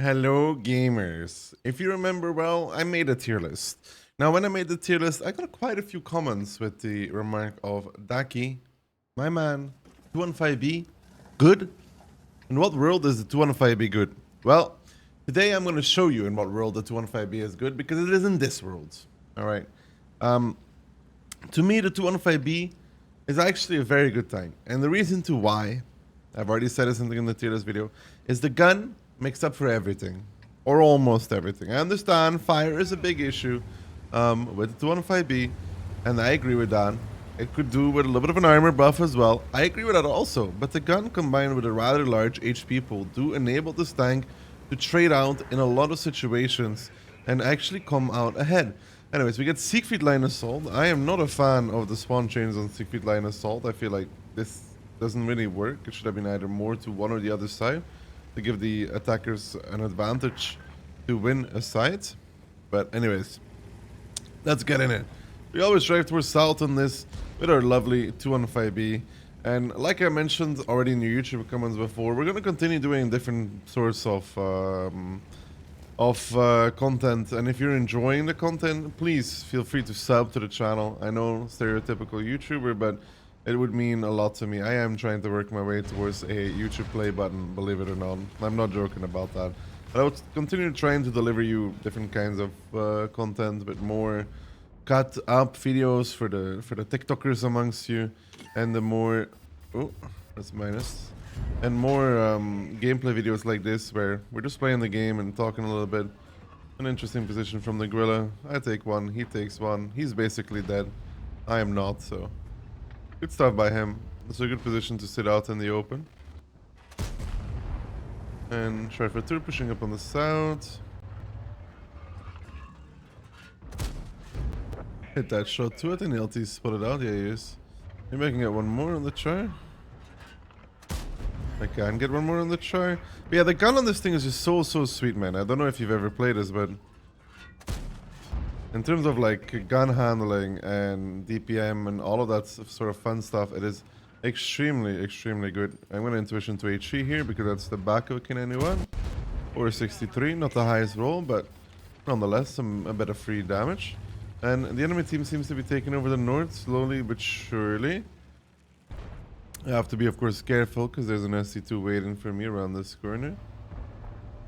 Hello gamers. If you remember well, I made a tier list. Now when I made the tier list, I got quite a few comments with the remark of Daki, my man, 215B, good? In what world is the 215B good? Well, today I'm going to show you in what world the 215B is good because it is in this world. Alright. To me, the 215B is actually a very good tank. And the reason to why, I've already said it something in the tier list video, is the gun makes up for everything. Or almost everything. I understand fire is a big issue with the 215B, and I agree with that. It could do with a little bit of an armor buff as well. I agree with that also, but the gun combined with a rather large HP pool do enable this tank to trade out in a lot of situations and actually come out ahead. Anyways, we get Siegfried Line Assault. I am not a fan of the spawn chains on Siegfried Line Assault. I feel like this doesn't really work. It should have been either more to one or the other side to give the attackers an advantage to win a site. But anyways, let's get in it. We always drive towards south on this with our lovely 215B. And like I mentioned already in your YouTube comments before, we're going to continue doing different sorts of content. And if you're enjoying the content, please feel free to sub to the channel. I know stereotypical YouTuber, but it would mean a lot to me. I am trying to work my way towards a YouTube play button, believe it or not. I'm not joking about that. But I would continue trying to deliver you different kinds of content, but more cut up videos for the TikTokers amongst you, and the more that's minus, and more gameplay videos like this where we're just playing the game and talking a little bit. An interesting position from the gorilla. I take one, he takes one. He's basically dead. I am not, so good stuff by him. It's a good position to sit out in the open. And Shrifer 2 pushing up on the south. Hit that shot too. I think the LT spotted out. Yeah, he is. Maybe I can get one more on the char. I can get one more on the char. But yeah, the gun on this thing is just so sweet, man. I don't know if you've ever played this, but in terms of like gun handling and DPM and all of that sort of fun stuff, it is extremely good. I'm going to intuition to HE here because that's the back of a K91. Or 63, not the highest roll, but nonetheless a bit of free damage. And the enemy team seems to be taking over the north slowly but surely. I have to be, of course, careful because there's an SC2 waiting for me around this corner.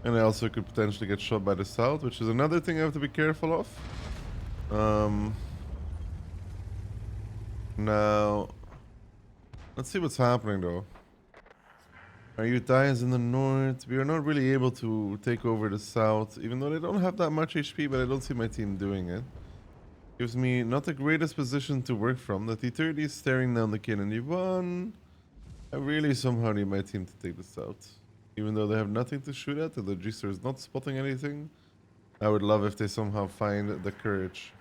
And I also could potentially get shot by the south, which is another thing I have to be careful of. Now, let's see what's happening though. Our Utah is in the north. We are not really able to take over the south, even though they don't have that much HP, but I don't see my team doing it. Gives me not the greatest position to work from. The T30 is staring down the K91. I really somehow need my team to take this out. Even though they have nothing to shoot at, and the G-Star is not spotting anything. I would love if they somehow find the courage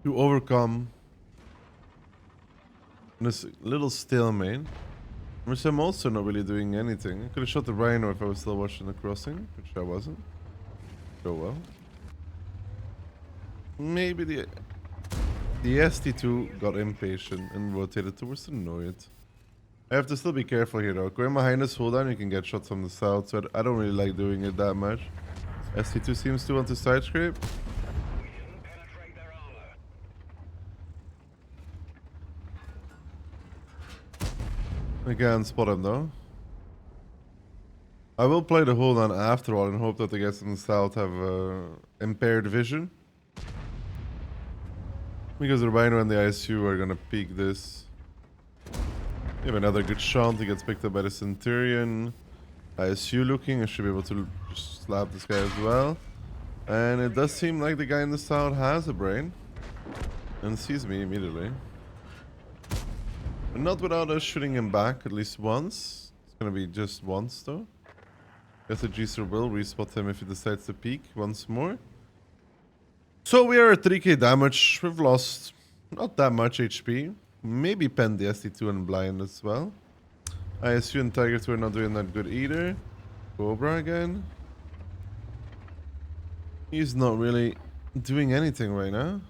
to overcome this little stalemate. Which I'm also not really doing anything. I could have shot the Rhino if I was still watching the crossing, which I wasn't. Oh well. Maybe the ST2 got impatient and rotated towards the north. I have to still be careful here though. Going behind this hold down, you can get shots from the south, so I don't really like doing it that much. ST2 seems to want to side scrape. I can't spot him though. I will play the hold on after all and hope that the guys in the south have impaired vision. Because the Rhino and the ISU are gonna peek this. We have another good shot. He gets picked up by the Centurion. ISU looking. I should be able to just slap this guy as well. And it does seem like the guy in the south has a brain. And sees me immediately. But not without us shooting him back at least once. It's gonna be just once though. Guess the G-Star will respot him if he decides to peek once more. So we are at 3k damage. We've lost not that much HP. Maybe penned the ST2 and blind as well. ISU and Tiger 2 are not doing that good either. Cobra again. He's not really doing anything right now.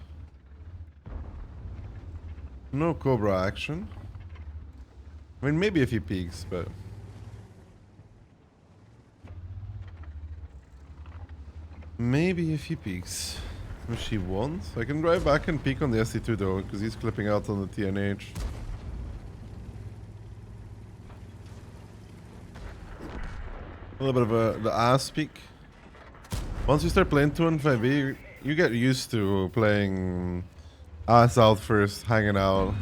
No Cobra action. I mean, maybe if he peeks, but Maybe if he peeks. Which he won't. I can drive back and peek on the ST2 though, because he's clipping out on the TNH. A little bit of the ass peek. Once you start playing 215B, you get used to playing ass out first, hanging out.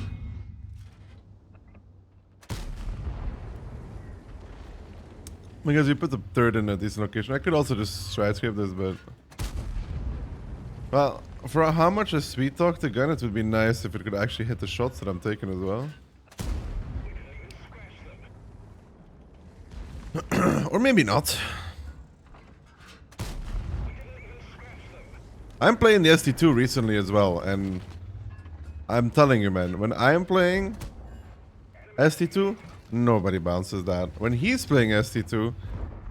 Because you put the third in a decent location. I could also just stride scrape this, but... Well, for how much a sweet talk the gun, it would be nice if it could actually hit the shots that I'm taking as well. Or maybe not. I'm playing the ST2 recently as well, and I'm telling you, man, when I'm playing ST2, nobody bounces that. When he's playing ST2,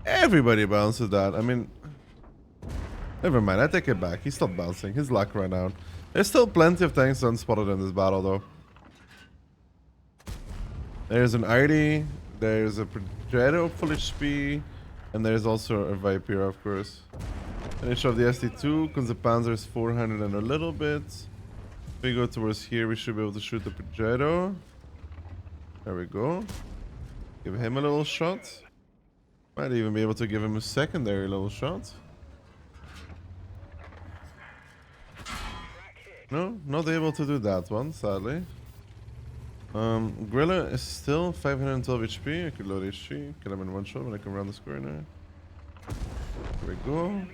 everybody bounces that. I mean, never mind, I take it back. He stopped bouncing. His luck ran out. There's still plenty of tanks unspotted in this battle, though. There's an ID, there's a Progetto full HP, and there's also a Viper, of course. Finish off the ST2, because the Panzer is 400 and a little bit. If we go towards here, we should be able to shoot the Progetto. There we go. Give him a little shot. Might even be able to give him a secondary little shot. No, not able to do that one, sadly. Gorilla is still 512 HP. I could load HP, kill him in one shot when I come around this corner. There we go.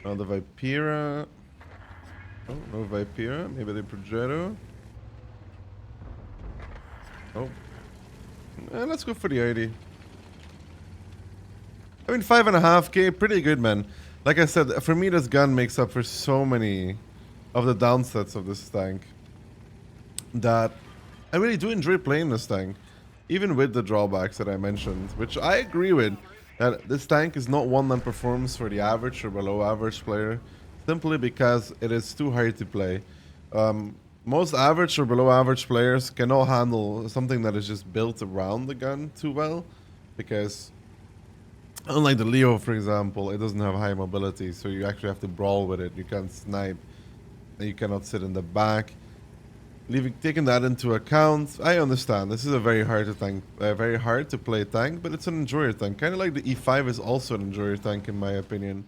Now the Vipera. Oh, no Vipera. Maybe the Progetto. Oh. Let's go for the 80. I mean, 5.5k, pretty good, man. Like I said, for me, this gun makes up for so many of the downsets of this tank that I really do enjoy playing this tank, even with the drawbacks that I mentioned, which I agree with, that this tank is not one that performs for the average or below average player, simply because it is too hard to play. Most average or below average players cannot handle something that is just built around the gun too well, because unlike the Leo, for example, it doesn't have high mobility, so you actually have to brawl with it. You can't snipe, and you cannot sit in the back. Taking that into account, I understand this is a very hard to play tank, but it's an enjoyer tank. Kind of like the E5 is also an enjoyer tank in my opinion.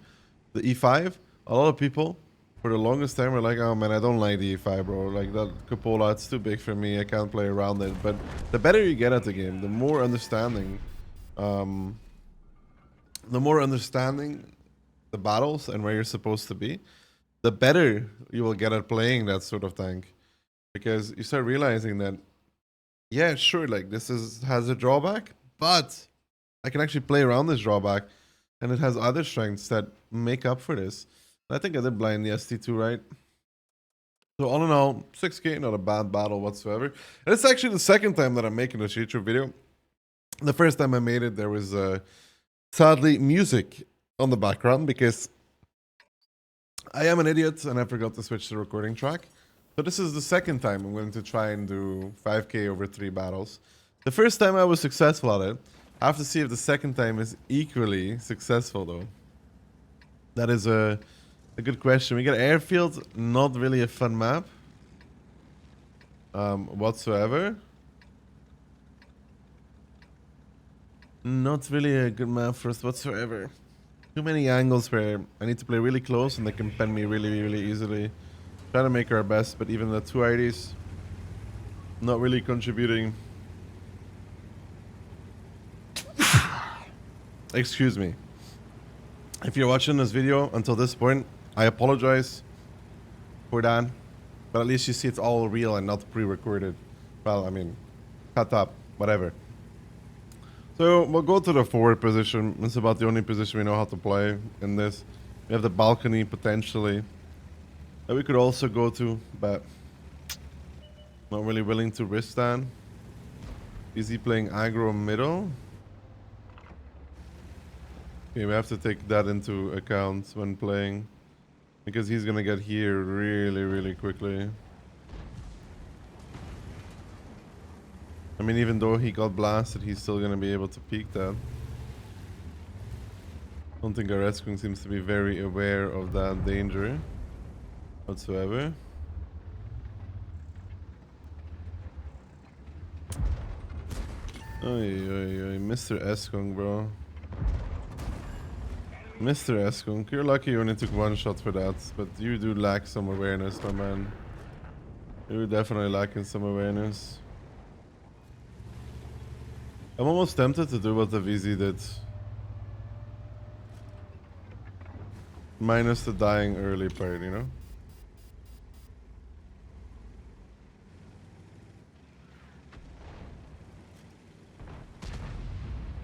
The E5, a lot of people for the longest time were like, "Oh man, I don't like the E5, bro. Like that cupola, it's too big for me. I can't play around it." But the better you get at the game, the more understanding the battles and where you're supposed to be, the better you will get at playing that sort of tank. Because you start realizing that, yeah, sure, like this has a drawback, but I can actually play around this drawback, and it has other strengths that make up for this. And I think I did blind the ST2, right? So all in all, 6k, not a bad battle whatsoever. And it's actually the second time that I'm making this YouTube video. The first time I made it, there was sadly music on the background because I am an idiot and I forgot to switch the recording track. So this is the second time I'm going to try and do 5k over 3 battles. The first time I was successful at it. I have to see if the second time is equally successful though. That is a good question. We got Airfield, not really a fun map whatsoever. Not really a good map for us whatsoever. Too many angles where I need to play really close and they can pen me really easily. Trying to make our best, but even the 2 IDs not really contributing. Excuse me. If you're watching this video until this point, I apologize for that. But at least you see it's all real and not pre-recorded. Well, I mean, cut up, whatever. So we'll go to the forward position. It's about the only position we know how to play in this. We have the balcony potentially that we could also go to, but not really willing to risk that. Is he playing aggro middle? Okay, we have to take that into account when playing, because he's gonna get here really quickly. I mean, even though he got blasted, he's still gonna be able to peek that. Don't think our rescuing seems to be very aware of that danger whatsoever. Oy, Mr. Eskung, bro. Mr. Eskung, you're lucky you only took one shot for that, but you do lack some awareness, my man. You're definitely lacking some awareness. I'm almost tempted to do what the VZ did. Minus the dying early part, you know?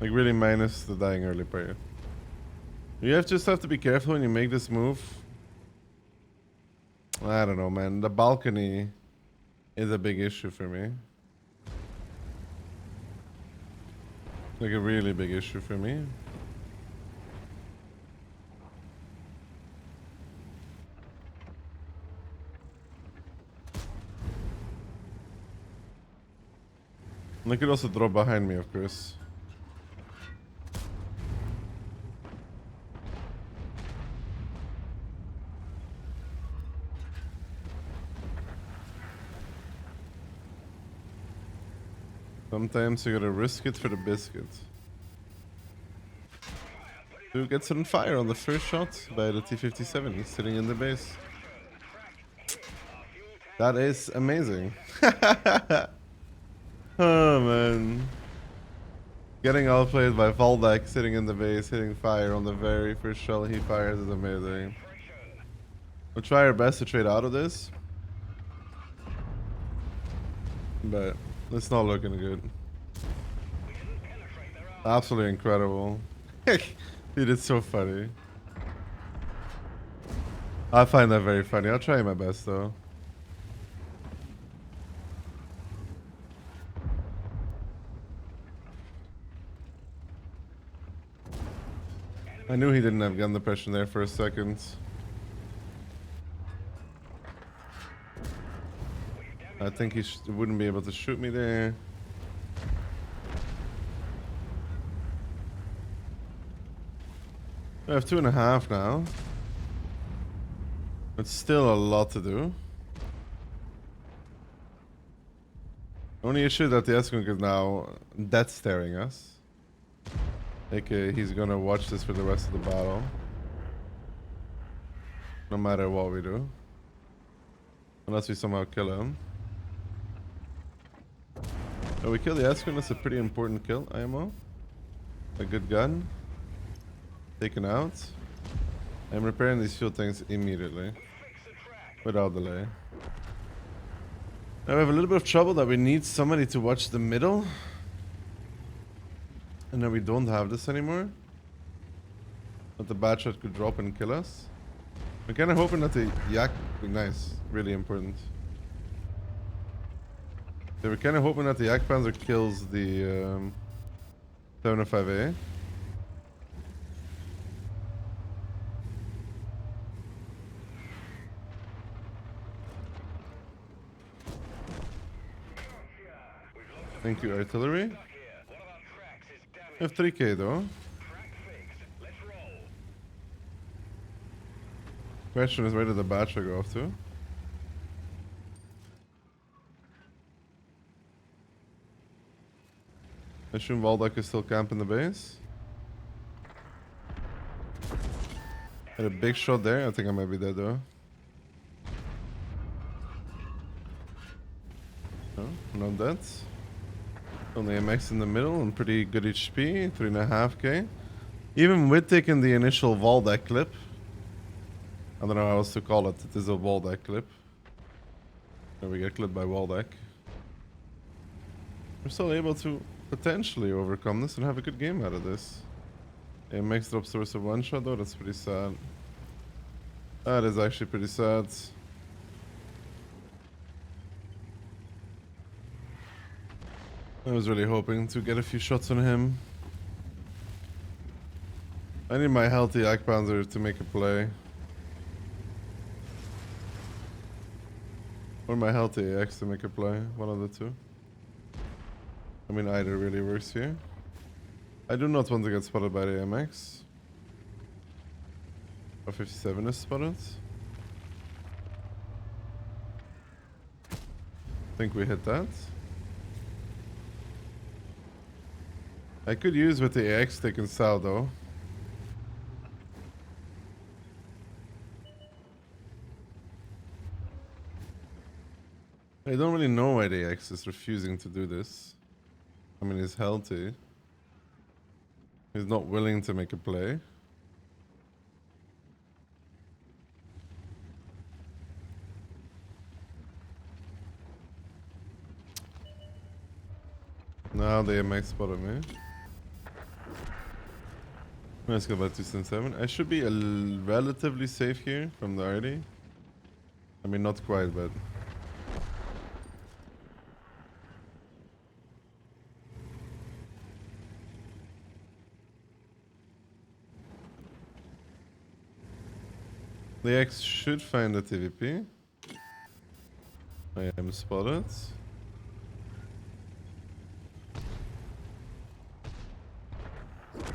Like really minus the dying early part. You just have to be careful when you make this move. I don't know, man. The balcony is a big issue for me. Like a really big issue for me. And they could also drop behind me, of course. Sometimes you gotta risk it for the biscuit. Dude gets on fire on the first shot by the T-57. He's sitting in the base. That is amazing. Oh man. Getting outplayed by Valdak sitting in the base, hitting fire on the very first shell he fires is amazing. We'll try our best to trade out of this. But it's not looking good. Absolutely incredible. Dude, it's so funny. I find that very funny. I'll try my best though. I knew he didn't have gun depression there for a second. I think he wouldn't be able to shoot me there. I have 2.5 now. It's still a lot to do. Only issue that the Eskunk is now dead staring us. Like he's gonna watch this for the rest of the battle. No matter what we do. Unless we somehow kill him. Oh, we kill the Eskunk, that's a pretty important kill, IMO. A good gun. Taken out. I'm repairing these fuel tanks immediately. Without delay. Now we have a little bit of trouble that we need somebody to watch the middle. And then we don't have this anymore. But the bad shot could drop and kill us. We're kind of hoping that the yak... Nice. Really important. So we're kind of hoping that the Yak Panzer kills the 705A. Thank you, artillery. We have 3k though. Question is, where did the Bachelor go off to? I assume Valdak is still camping the base. Had a big shot there. I think I might be dead though. No, not dead. Only MX in the middle and pretty good HP, 3.5k. Even with taking the initial Valdak clip. I don't know how else to call it. It is a Valdak clip. There we get clipped by Valdak. We're still able to potentially overcome this and have a good game out of this. MX drops source of one shot though, that's pretty sad. That is actually pretty sad. I was really hoping to get a few shots on him. I need my healthy Yak Panzer to make a play. Or my healthy AX to make a play, one of the two. I mean, either really works here. I do not want to get spotted by the MX. Or 57 is spotted. Think we hit that. I could use with the AX stick and Sal though. I don't really know why the AX is refusing to do this. I mean, he's healthy. He's not willing to make a play. Now the MX spotted me. Let's go back to 7. I should be relatively safe here from the RD. I mean, not quite, but... The X should find the TVP. I am spotted.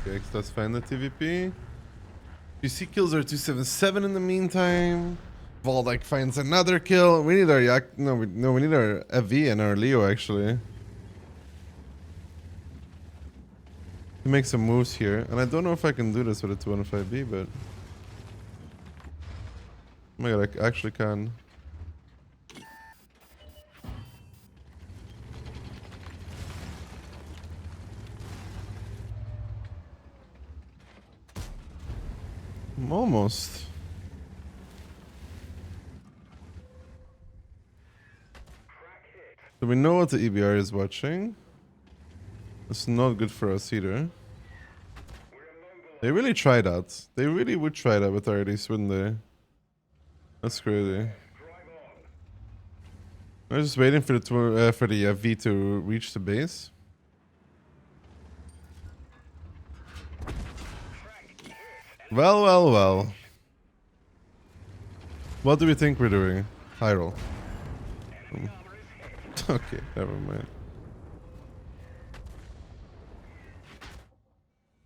The X does find the TVP. You see kills are 277 in the meantime. Voldak finds another kill. We need our Yak. No, we need our FV and our Leo actually. To make some moves here. And I don't know if I can do this with a 215B, but. Oh my god, I actually can. Almost. So we know what the EBR is watching. It's not good for us either. They really try that. They really would try that with RDs, wouldn't they? That's crazy. I'm just waiting for the V to reach the base. Well, well, well. What do we think we're doing? High roll. Okay, never mind.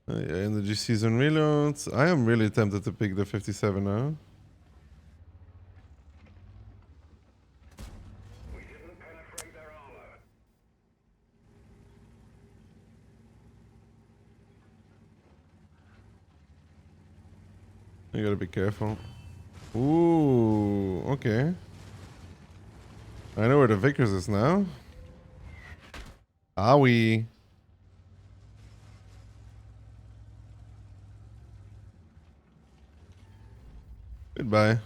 Yeah, energy season reloads. I am really tempted to pick the 57 now. You gotta be careful. Ooh, okay. I know where the Vickers is now. Are we? Goodbye.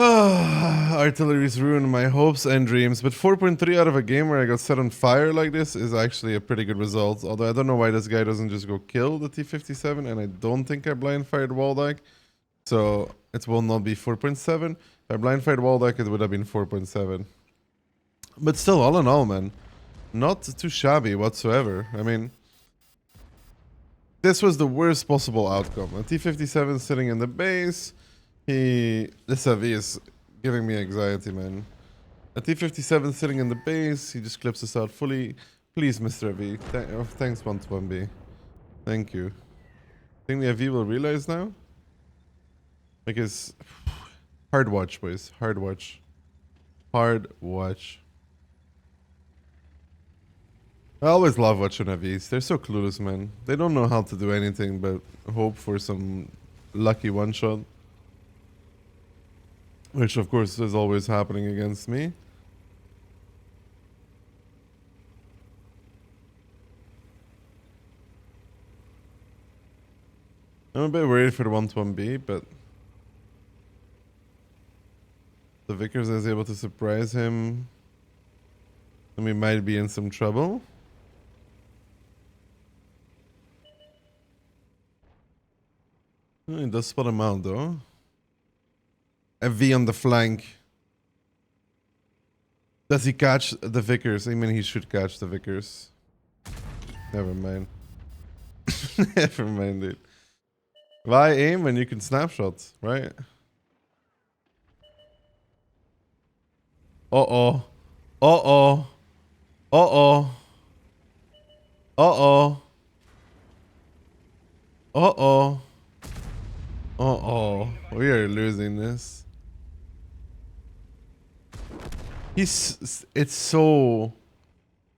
Artillery's ruined my hopes and dreams, but 4.3 out of a game where I got set on fire like this is actually a pretty good result. Although I don't know why this guy doesn't just go kill the T-57, and I don't think I blind fired Waldak. So it will not be 4.7. If I blind fired Waldak, it would have been 4.7. But still, all in all, man, not too shabby whatsoever. I mean, this was the worst possible outcome. A T-57 sitting in the base. This AV is giving me anxiety, man. A T-57 sitting in the base. He just clips us out fully. Please, Mr. AV. Thanks, 121B. Thank you. Think the AV will realize now? Because hard watch, boys. Hard watch. Hard watch. I always love watching AVs. They're so clueless, man. They don't know how to do anything but hope for some lucky one-shot. Which, of course, is always happening against me. I'm a bit worried for the 121B, but the Vickers is able to surprise him, and we might be in some trouble. He does spot him out, though. A V on the flank. Does he catch the Vickers? I mean, he should catch the Vickers. Never mind. Never mind, dude. Why aim when you can snapshot, right? Uh-oh. Uh-oh. Uh-oh. Uh-oh. Uh-oh. Uh-oh. We are losing this. It's so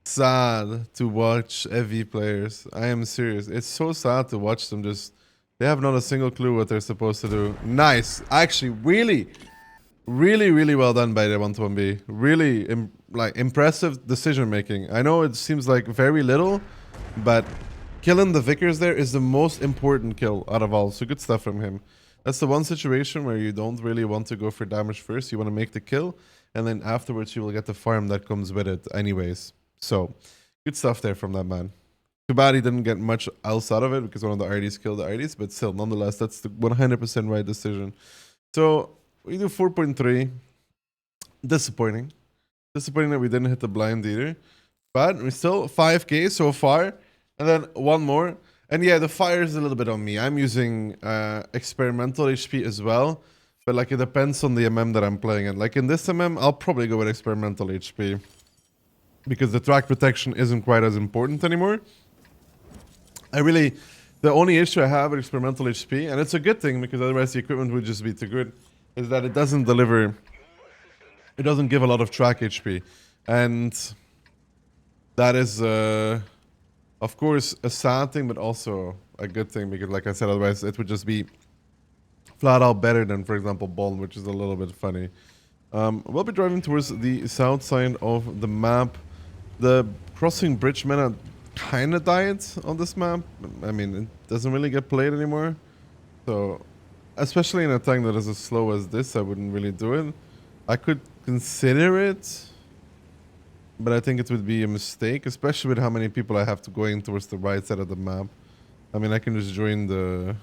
sad to watch FV players. I am serious. It's so sad to watch them just... They have not a single clue what they're supposed to do. Nice. Actually, really well done by the 1-1B. Really, like, impressive decision making. I know it seems like very little, but killing the Vickers there is the most important kill out of all. So good stuff from him. That's the one situation where you don't really want to go for damage first. You want to make the kill, and then afterwards you will get the farm that comes with it anyways. So, good stuff there from that man. Too bad he didn't get much else out of it because one of the RDs killed the RDs, but still, nonetheless, that's the 100% right decision. So, we do 4.3. Disappointing. Disappointing that we didn't hit the blind either. But we still 5k so far. And then one more. And yeah, the fire is a little bit on me. I'm using experimental HP as well. But like it depends on the MM that I'm playing in. Like in this MM, I'll probably go with experimental HP. Because the track protection isn't quite as important anymore. The only issue I have with experimental HP, and it's a good thing because otherwise the equipment would just be too good, is that it doesn't deliver, it doesn't give a lot of track HP. And that is, of course, a sad thing, but also a good thing because, like I said, otherwise it would just be flat out better than, for example, Bond, which is a little bit funny. We'll be driving towards the south side of the map. The crossing bridge mana kind of died on this map. I mean, it doesn't really get played anymore. So, especially in a tank that is as slow as this, I wouldn't really do it. I could consider it, but I think it would be a mistake, especially with how many people I have to go in towards the right side of the map. I mean, I can just join the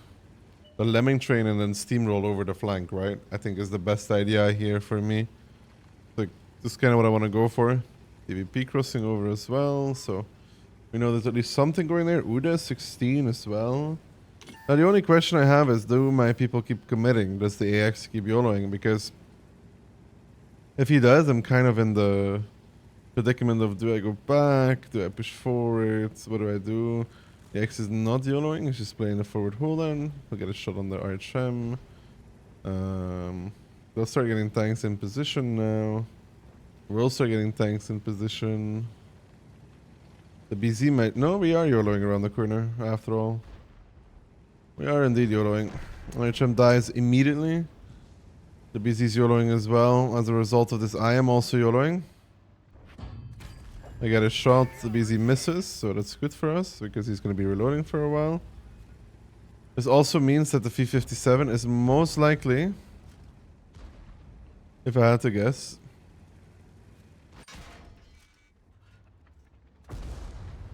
lemming train and then steamroll over the flank, right? I think is the best idea here for me. Like, this is kind of what I want to go for. PvP crossing over as well, so we know there's at least something going there. Uda 16 as well. Now the only question I have is, do my people keep committing? Does the AX keep YOLOing? Because if he does, I'm kind of in the predicament of, do I go back? Do I push forward? What do I do? The X is not YOLOing, he's just playing the forward hold on. We'll get a shot on the RHM. They'll start getting tanks in position now. We'll start getting tanks in position. The BZ might... No, we are YOLOing around the corner, after all. We are indeed YOLOing. RHM dies immediately. The BZ's YOLOing as well. As a result of this, I am also YOLOing. I get a shot, the BZ misses, so that's good for us, because he's going to be reloading for a while. This also means that the V57 is most likely, if I had to guess,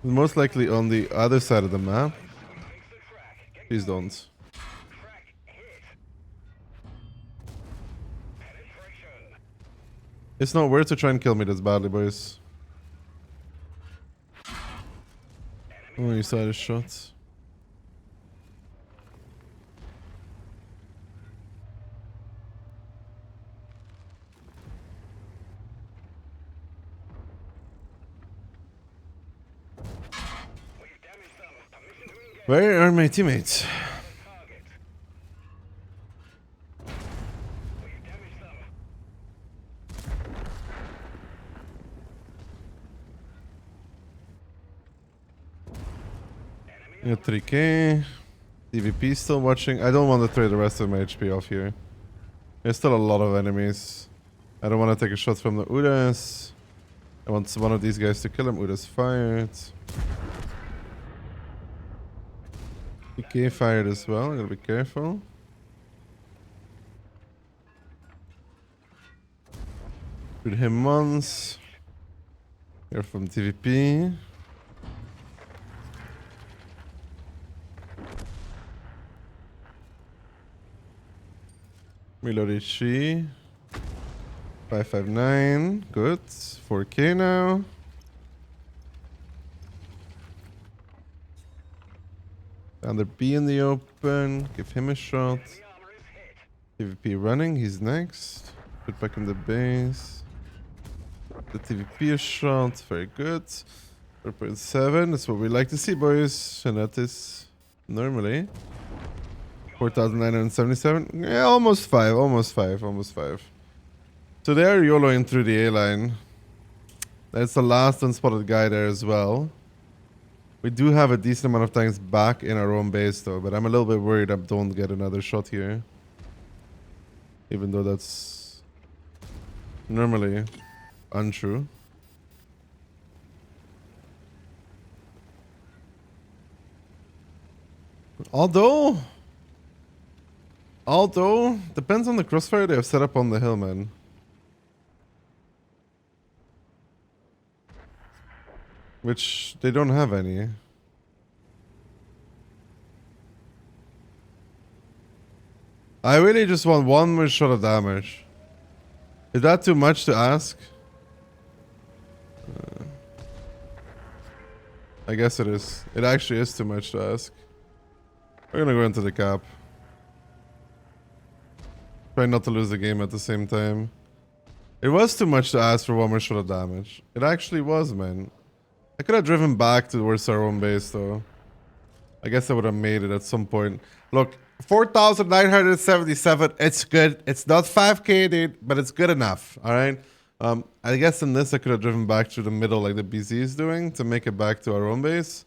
most likely on the other side of the map. Please don't. It's not worth to try and kill me this badly, boys. Oh, you saw the shots. Where are my teammates? Got 3k. DVP still watching. I don't want to trade the rest of my HP off here. There's still a lot of enemies. I don't want to take a shot from the Udas. I want one of these guys to kill him. Udas fired. PK fired as well. I gotta be careful. Shoot him once. Here from TVP. Reload HP. 559. Good. 4k now. Under B in the open. Give him a shot. TVP running. He's next. Put back in the base. The TVP a shot. Very good. 4.7. That's what we like to see, boys. And that is normally 4,977. Yeah, almost 5, almost 5, almost 5. So they are YOLOing through the A-line. That's the last unspotted guy there as well. We do have a decent amount of tanks back in our own base though, but I'm a little bit worried I don't get another shot here. Even though that's normally untrue. Although, depends on the crossfire they have set up on the hill, man. Which they don't have any. I really just want one more shot of damage. Is that too much to ask? I guess it is. It actually is too much to ask. We're gonna go into the cap. Try not to lose the game at the same time. It was too much to ask for one more shot of damage. It actually was, man. I could have driven back towards our own base, though. I guess I would have made it at some point. Look, 4,977. It's good. It's not 5k, dude, but it's good enough. All right. I guess in this I could have driven back through the middle like the BZ is doing to make it back to our own base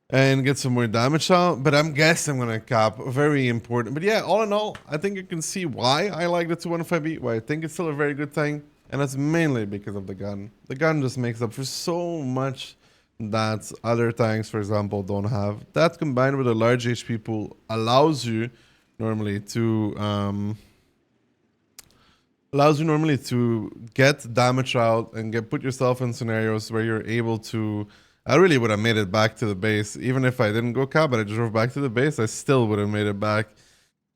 and get some more damage out. But I'm guessing I'm gonna cap. Very important. But yeah, all in all, I think you can see why I like the 215B. Why I think it's still a very good thing. And that's mainly because of the gun. The gun just makes up for so much that other tanks, for example, don't have. That combined with a large HP pool allows you normally to get damage out and put yourself in scenarios where you're able to. I really would have made it back to the base, even if I didn't go cap, but I drove back to the base. I still would have made it back.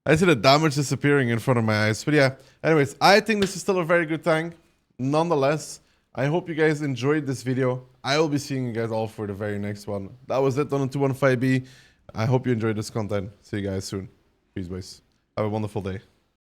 I see the damage disappearing in front of my eyes. But yeah, anyways, I think this is still a very good tank. Nonetheless, I hope you guys enjoyed this video. I will be seeing you guys all for the very next one. That was it on the 215B. I hope you enjoyed this content. See you guys soon. Peace, boys. Have a wonderful day.